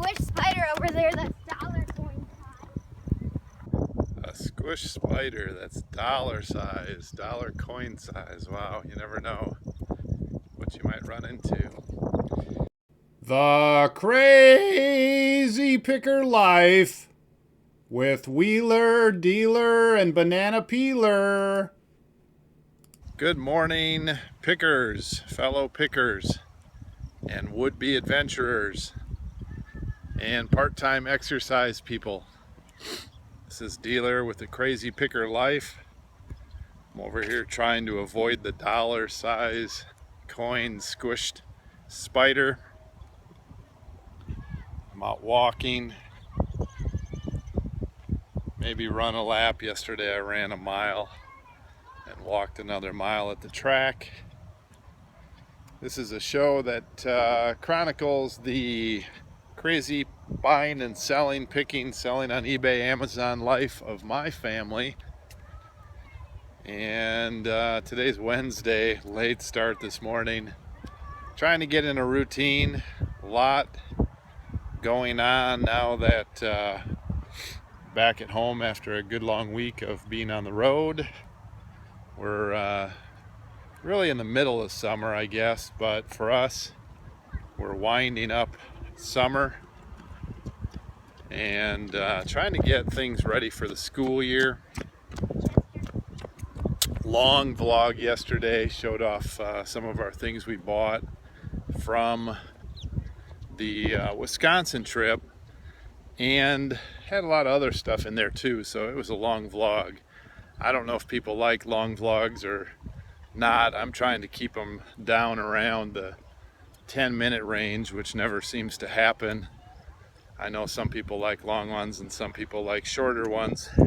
squish spider over there that's dollar coin size. A squish spider that's dollar size, dollar coin size. Wow, you never know what you might run into. The Crazy Picker Life with Wheeler, Dealer, and Banana Peeler. Good morning, pickers, fellow pickers, and would-be adventurers, and part-time exercise people. This is Dealer with the Crazy Picker Life. I'm over here trying to avoid the dollar size coin squished spider. I'm out walking, maybe run a lap. Yesterday I ran a mile and walked another mile at the track. This is a show that chronicles the crazy buying and selling, picking, selling on eBay, Amazon life of my family. And today's Wednesday, late start this morning. Trying to get in a routine. A lot going on now that back at home after a good long week of being on the road. We're really in the middle of summer, I guess, but for us, we're winding up summer and trying to get things ready for the school year. Long vlog yesterday, showed off some of our things we bought from the Wisconsin trip, and had a lot of other stuff in there too, so it was a long vlog. I don't know if people like long vlogs or not. I'm trying to keep them down around the 10-minute range, which never seems to happen. I know some people like long ones and some people like shorter ones. Whoa,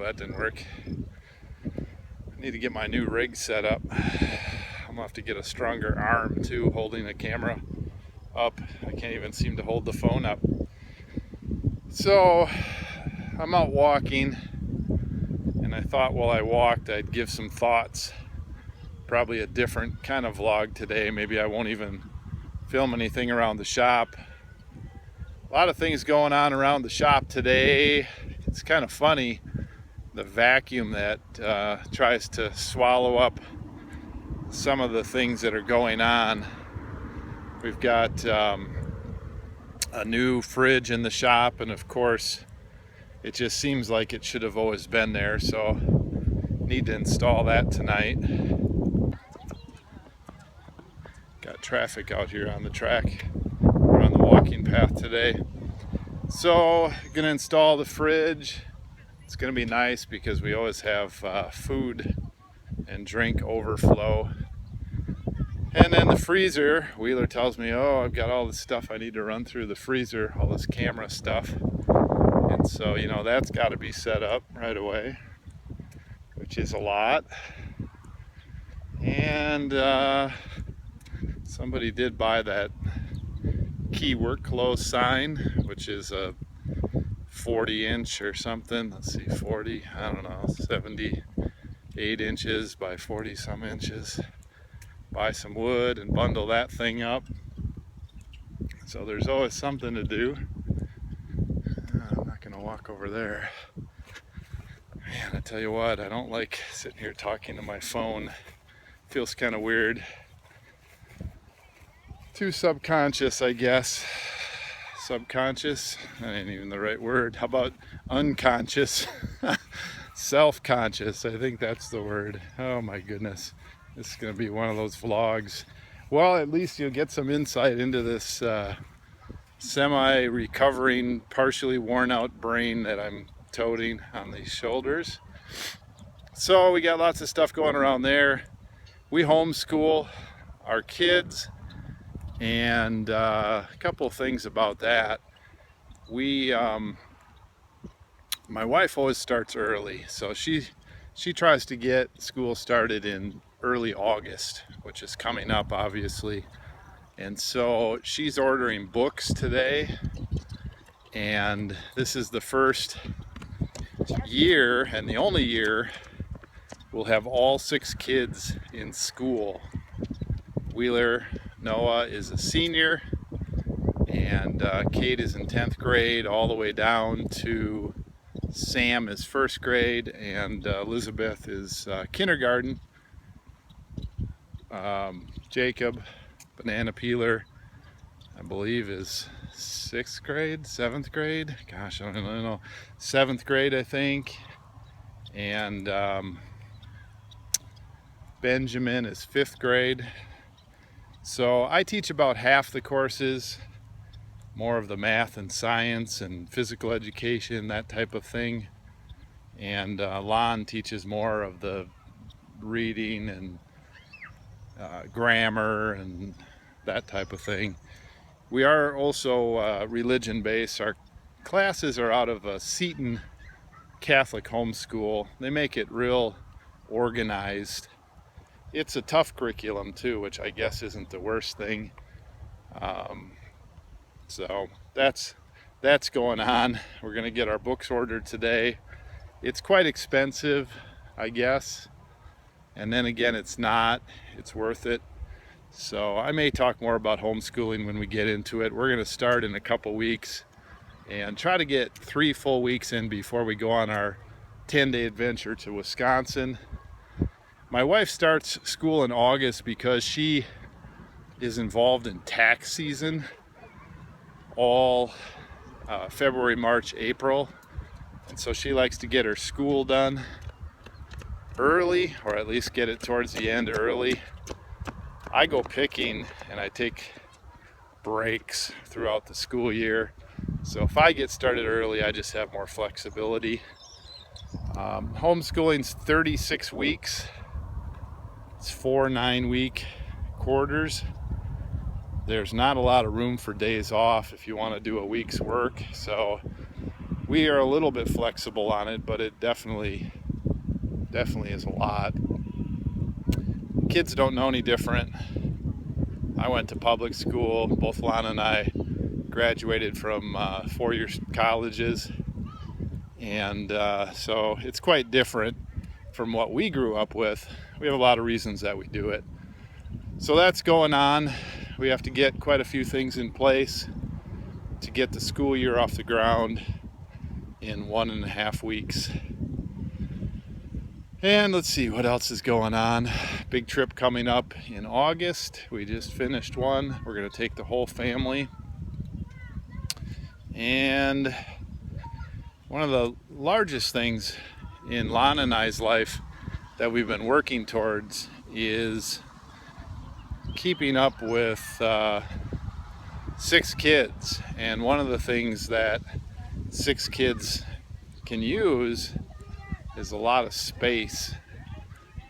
that didn't work. I need to get my new rig set up. I'm gonna have to get a stronger arm too, holding the camera up. I can't even seem to hold the phone up. So I'm out walking, and I thought while I walked I'd give some thoughts. Probably a different kind of vlog today. Maybe I won't even film anything around the shop. A lot of things going on around the shop today. It's kind of funny, the vacuum that tries to swallow up some of the things that are going on. We've got a new fridge in the shop, and of course it just seems like it should have always been there, so need to install that tonight. Got traffic out here on the track. We're on the walking path today. So gonna install the fridge. It's gonna be nice because we always have food and drink overflow. And then the freezer, Wheeler tells me, oh, I've got all this stuff I need to run through the freezer, all this camera stuff. And so, you know, that's got to be set up right away, which is a lot. And somebody did buy that key work close sign, which is a 40-inch or something. Let's see, 40, I don't know, 78 inches by 40 some inches. Buy some wood and bundle that thing up. So there's always something to do. I'm not gonna walk over there. Man, I tell you what, I don't like sitting here talking to my phone. Feels kind of weird. Too subconscious, I guess. Subconscious? That ain't even the right word. How about unconscious? Self-conscious, I think that's the word. Oh my goodness. This is going to be one of those vlogs. Well, at least you'll get some insight into this semi-recovering, partially worn-out brain that I'm toting on these shoulders. So we got lots of stuff going around there. We homeschool our kids, and a couple of things about that. My wife always starts early, so she tries to get school started in early August, which is coming up obviously. And so she's ordering books today, and this is the first year and the only year we'll have all 6 kids in school. Wheeler, Noah is a senior, And Kate is in 10th grade all the way down to Sam is 1st grade, and Elizabeth is kindergarten. Jacob, banana peeler, I believe is 6th grade, 7th grade. Gosh, I don't know. 7th grade, I think. And Benjamin is 5th grade. So I teach about half the courses, more of the math and science and physical education, that type of thing. And Lon teaches more of the reading and grammar and that type of thing. We are also religion based. Our classes are out of a Seton Catholic homeschool. They make it real organized. It's a tough curriculum too, which I guess isn't the worst thing. So that's going on. We're gonna get our books ordered today. It's quite expensive, I guess, and then again it's not. It's worth it. So I may talk more about homeschooling when we get into it. We're gonna start in a couple weeks and try to get 3 full weeks in before we go on our 10-day adventure to Wisconsin. My wife starts school in August because she is involved in tax season all February, March, April. And so she likes to get her school done early, or at least get it towards the end early. I go picking and I take breaks throughout the school year. So if I get started early, I just have more flexibility. Homeschooling's 36 weeks. It's 4 9-week quarters. There's not a lot of room for days off if you want to do a week's work. So we are a little bit flexible on it, but it definitely is a lot. Kids don't know any different. I went to public school. Both Lana and I graduated from 4-year colleges, and so it's quite different from what we grew up with. We have a lot of reasons that we do it. So that's going on. We have to get quite a few things in place to get the school year off the ground in 1.5 weeks. And let's see what else is going on. Big trip coming up in August. We just finished one. We're going to take the whole family. And one of the largest things in Lana and I's life that we've been working towards is keeping up with 6 kids. And one of the things that 6 kids can use is a lot of space.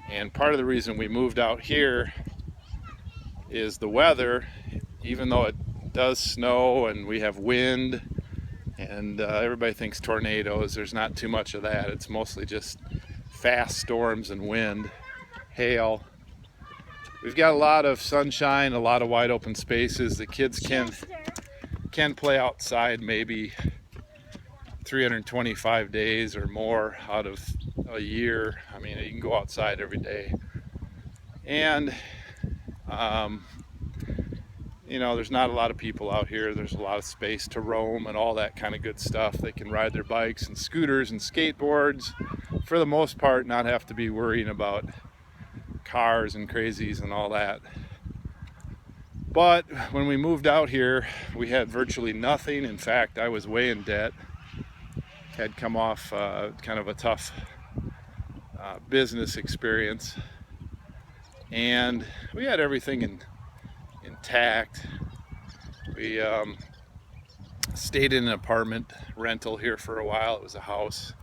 And part of the reason we moved out here is the weather. Even though it does snow and we have wind and everybody thinks tornadoes, there's not too much of that. It's mostly just fast storms and wind, hail. We've got a lot of sunshine, a lot of wide open spaces. The kids can play outside maybe 325 days or more out of a year. I mean, you can go outside every day. And you know, there's not a lot of people out here. There's a lot of space to roam and all that kind of good stuff. They can ride their bikes and scooters and skateboards. For the most part, not have to be worrying about cars and crazies and all that. But when we moved out here, we had virtually nothing. In fact, I was way in debt. Had come off kind of a tough business experience. And we had everything intact. We stayed in an apartment rental here for a while. It was a house.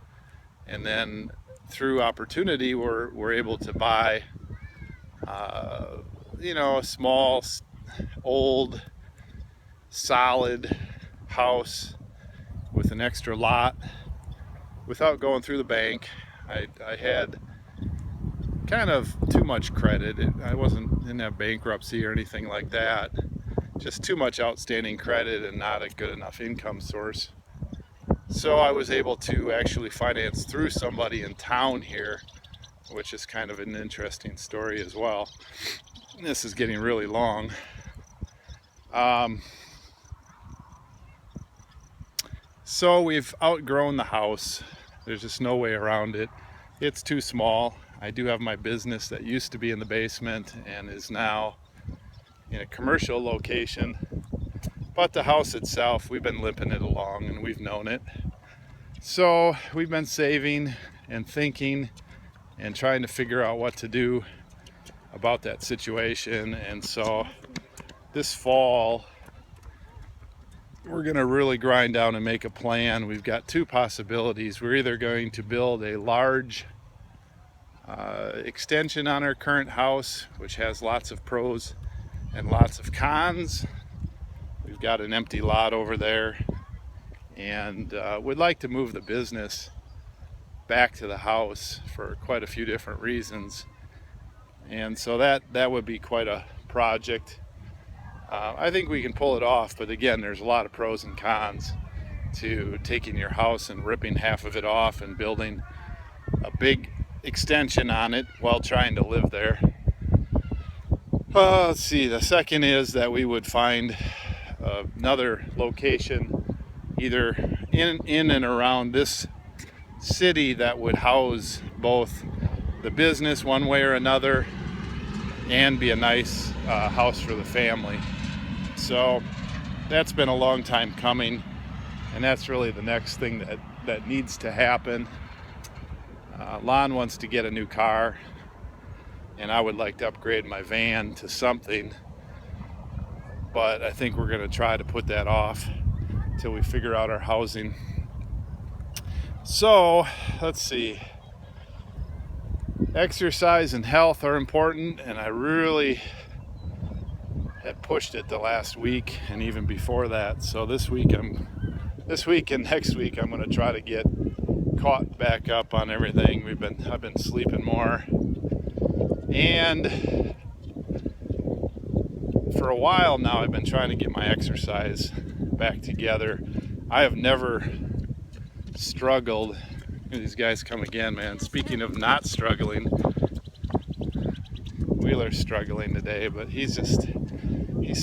And then through opportunity, we're able to buy you know, a small, old, solid house with an extra lot without going through the bank. I had kind of too much credit. I didn't have bankruptcy or anything like that. Just too much outstanding credit and not a good enough income source. So I was able to actually finance through somebody in town here, which is kind of an interesting story as well. This is getting really long. So we've outgrown the house. There's just no way around it. It's too small. I do have my business that used to be in the basement and is now in a commercial location. But the house itself, we've been limping it along and we've known it. So we've been saving and thinking and trying to figure out what to do about that situation. And so this fall, we're going to really grind down and make a plan. We've got two possibilities. We're either going to build a large extension on our current house, which has lots of pros and lots of cons. We've got an empty lot over there, and we'd like to move the business back to the house for quite a few different reasons. And so that would be quite a project. I think we can pull it off, but again, there's a lot of pros and cons to taking your house and ripping half of it off and building a big extension on it while trying to live there. Let's see, the second is that we would find another location either in and around this city that would house both the business one way or another and be a nice house for the family. So that's been a long time coming, and that's really the next thing that needs to happen. Lon wants to get a new car, and I would like to upgrade my van to something, but I think we're going to try to put that off till we figure out our housing. So let's see, exercise and health are important, and I really had pushed it the last week and even before that. So this week and next week I'm going to try to get caught back up on everything. I've been sleeping more, and for a while now I've been trying to get my exercise back together. I have never struggled. These guys come again, man. Speaking of not struggling, Wheeler's struggling today, but he's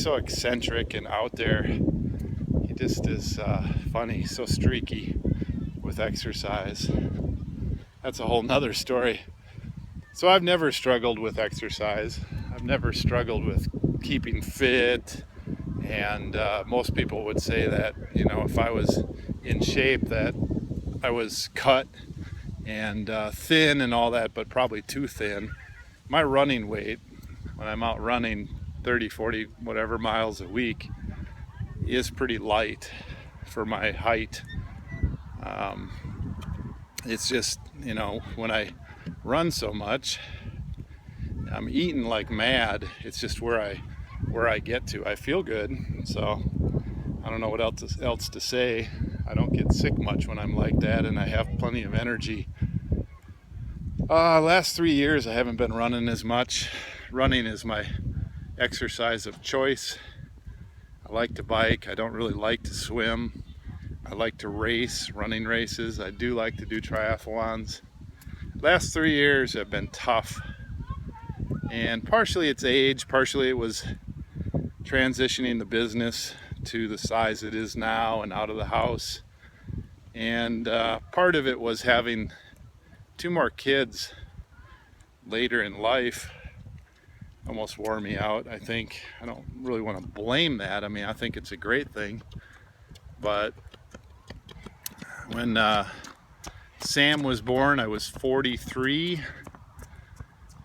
so eccentric and out there. He just is funny, so streaky with exercise. That's a whole nother story. So I've never struggled with exercise. I've never struggled with keeping fit, and most people would say that, you know, if I was in shape, that I was cut and thin and all that, but probably too thin. My running weight, when I'm out running 30, 40, whatever miles a week, is pretty light for my height. It's just, you know, when I run so much, I'm eating like mad. It's just where I get to. I feel good, so I don't know what else to say. I don't get sick much when I'm like that, and I have plenty of energy. Last 3 years I haven't been running as much. Running is my exercise of choice. I like to bike. I don't really like to swim. I like to race, running races. I do like to do triathlons. Last 3 years have been tough, and partially it's age, partially it was transitioning the business to the size it is now and out of the house, and part of it was having 2 more kids later in life. Almost wore me out, I think. I don't really want to blame that. I mean, I think it's a great thing, but when Sam was born, I was 43,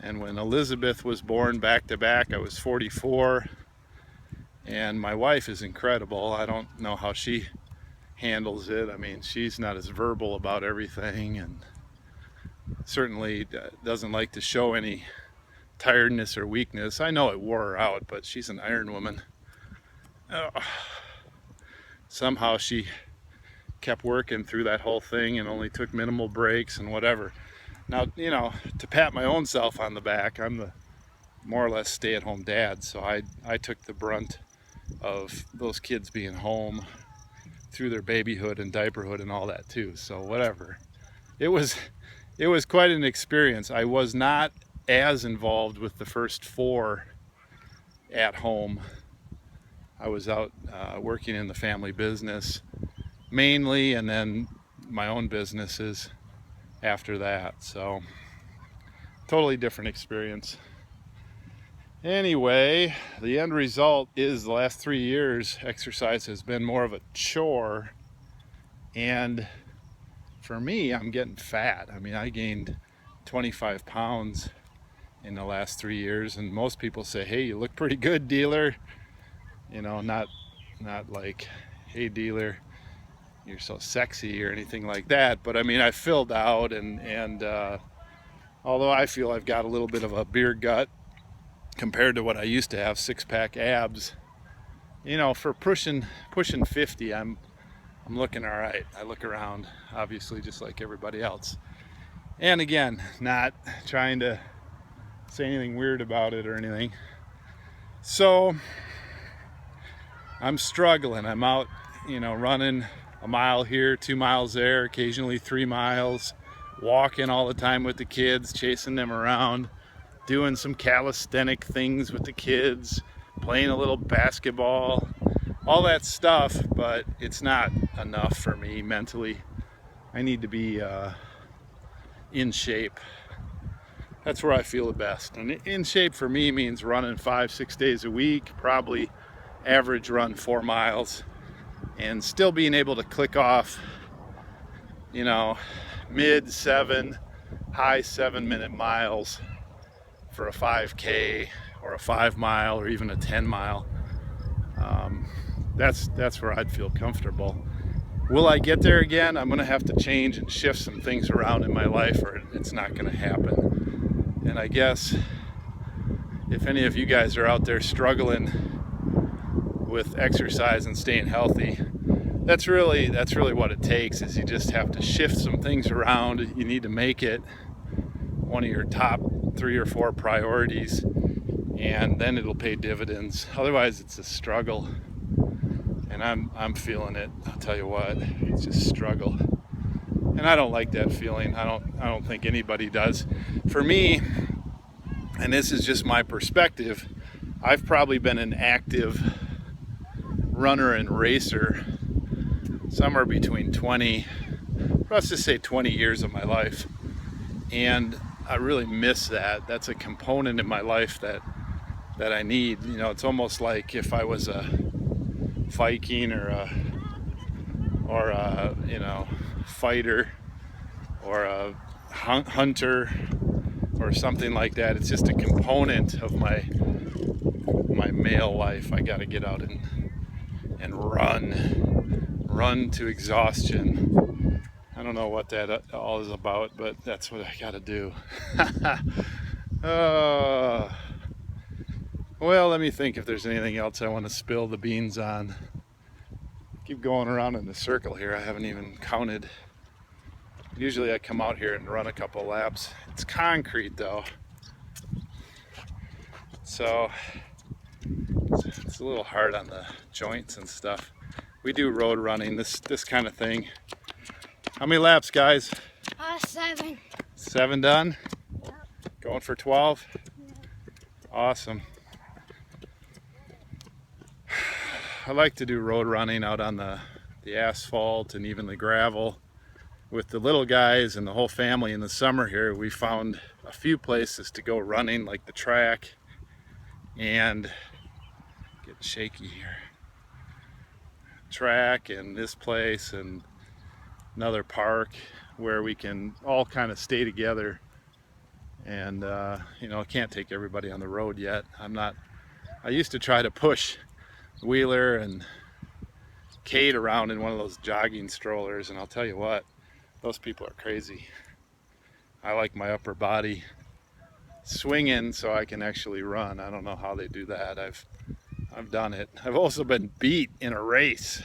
and when Elizabeth was born back to back, I was 44. And my wife is incredible. I don't know how she handles it. I mean, she's not as verbal about everything, and certainly doesn't like to show any tiredness or weakness. I know it wore her out, but she's an iron woman. Somehow she kept working through that whole thing and only took minimal breaks and whatever. Now, you know, to pat my own self on the back, I'm the more or less stay-at-home dad, so I took the brunt of those kids being home through their babyhood and diaperhood and all that too. So whatever. It was quite an experience. I was not as involved with the first 4 at home. I was out working in the family business, mainly, and then my own businesses after that. So totally different experience. Anyway, the end result is the last 3 years exercise has been more of a chore, and for me, I'm getting fat. I mean, I gained 25 pounds in the last 3 years, and most people say, hey, you look pretty good, dealer. You know, not like, hey, dealer, you're so sexy or anything like that. But I mean, I filled out, and although I feel I've got a little bit of a beer gut compared to what I used to have, 6-pack abs, you know, for pushing 50, I'm looking all right. I look around, obviously, just like everybody else. And again, not trying to say anything weird about it or anything. So I'm struggling. I'm out, you know, running a mile here, 2 miles there, occasionally 3 miles, walking all the time with the kids, chasing them around, doing some calisthenic things with the kids, playing a little basketball, all that stuff, but it's not enough for me mentally. I need to be in shape. That's where I feel the best. And in shape for me means running 5-6 days a week, probably average run 4 miles, and still being able to click off, you know, mid 7, high 7-minute miles for a 5K or a 5 mile or even a 10 mile. That's where I'd feel comfortable. Will I get there again? I'm gonna have to change and shift some things around in my life, or it's not gonna happen. And I guess if any of you guys are out there struggling with exercise and staying healthy, that's really what it takes. Is you just have to shift some things around. You need to make it one of your top 3 or 4 priorities, and then it'll pay dividends. Otherwise, it's a struggle, and I'm feeling it. I'll tell you what, it's just struggle, and I don't like that feeling. I don't think anybody does. For me, and this is just my perspective, I've probably been an active runner and racer somewhere between 20, let's just say 20 years of my life, and I really miss that. That's a component in my life that I need. You know, it's almost like if I was a Viking or a you know, fighter or a hunter or something like that. It's just a component of my male life. I got to get out and run to exhaustion. I don't know what that all is about, but that's what I got to do. Well, let me think if there's anything else I want to spill the beans on. Keep going around in the circle here. I haven't even counted. Usually I come out here and run a couple laps. It's concrete though, so it's a little hard on the joints and stuff. We do road running, this kind of thing. How many laps, guys? 7. 7 done? Yep. Going for 12? Yeah. Awesome. I like to do road running out on the asphalt and even the gravel with the little guys and the whole family. In the summer here, we found a few places to go running, like the track, and getting shaky here. Track and this place and another park where we can all kind of stay together. And you know, can't take everybody on the road yet. I used to try to push Wheeler and Kate around in one of those jogging strollers, and I'll tell you what, those people are crazy. I like my upper body swinging so I can actually run. I don't know how they do that. I've done it. I've also been beat in a race.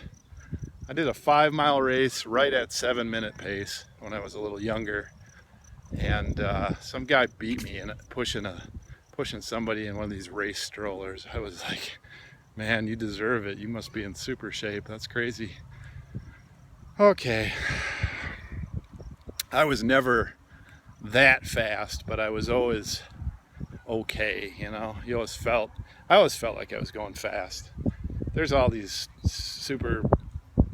I did a 5-mile race right at 7-minute pace when I was a little younger, and some guy beat me in pushing somebody in one of these race strollers. I was like, man, you deserve it. You must be in super shape. That's crazy. Okay. I was never that fast, but I was always okay, you know. I always felt like I was going fast. There's all these super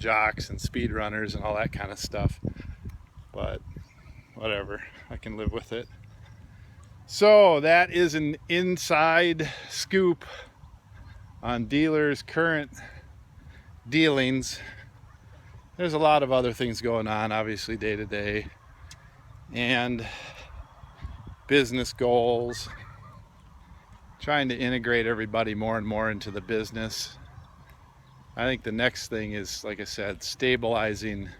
jocks and speed runners and all that kind of stuff. But whatever, I can live with it. So that is an inside scoop on dealers' current dealings. There's a lot of other things going on, obviously, day to day, and business goals, trying to integrate everybody more and more into the business. I think the next thing is, like I said, stabilizing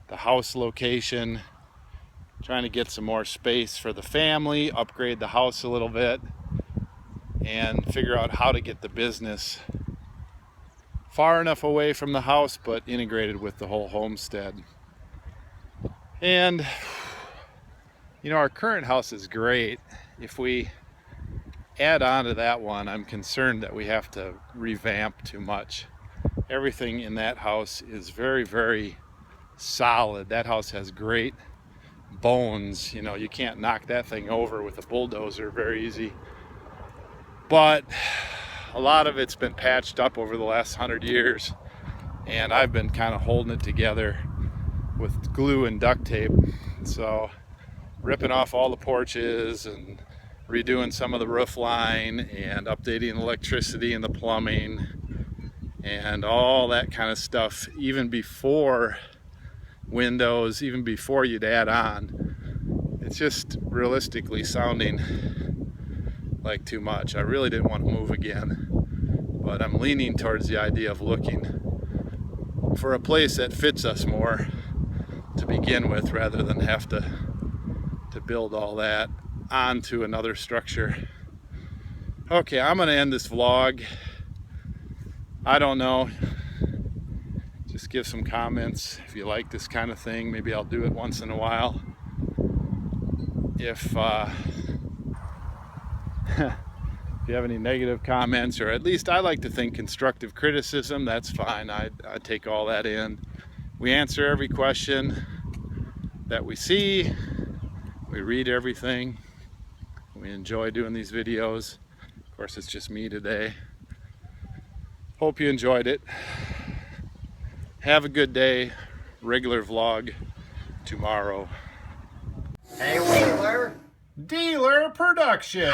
the house location, trying to get some more space for the family, upgrade the house a little bit, and figure out how to get the business far enough away from the house but integrated with the whole homestead. And you know, our current house is great. If we add on to that one, I'm concerned that we have to revamp too much. Everything in that house is very, very solid. That house has great bones. You know, you can't knock that thing over with a bulldozer very easy. But a lot of it's been patched up over the last 100 years, and I've been kind of holding it together with glue and duct tape. So ripping off all the porches and redoing some of the roof line and updating the electricity and the plumbing and all that kind of stuff, even before windows, even before you'd add on. It's just realistically sounding like too much. I really didn't want to move again, but I'm leaning towards the idea of looking for a place that fits us more to begin with, rather than have to build all that onto another structure. Okay, I'm gonna end this vlog. I don't know, just give some comments if you like this kind of thing. Maybe I'll do it once in a while. If if you have any negative comments, or at least I like to think constructive criticism, that's fine. I take all that in. We answer every question that we see. We read everything. We enjoy doing these videos. Of course, it's just me today. Hope you enjoyed it. Have a good day. Regular vlog tomorrow. Hey, Wheeler. Dealer Production.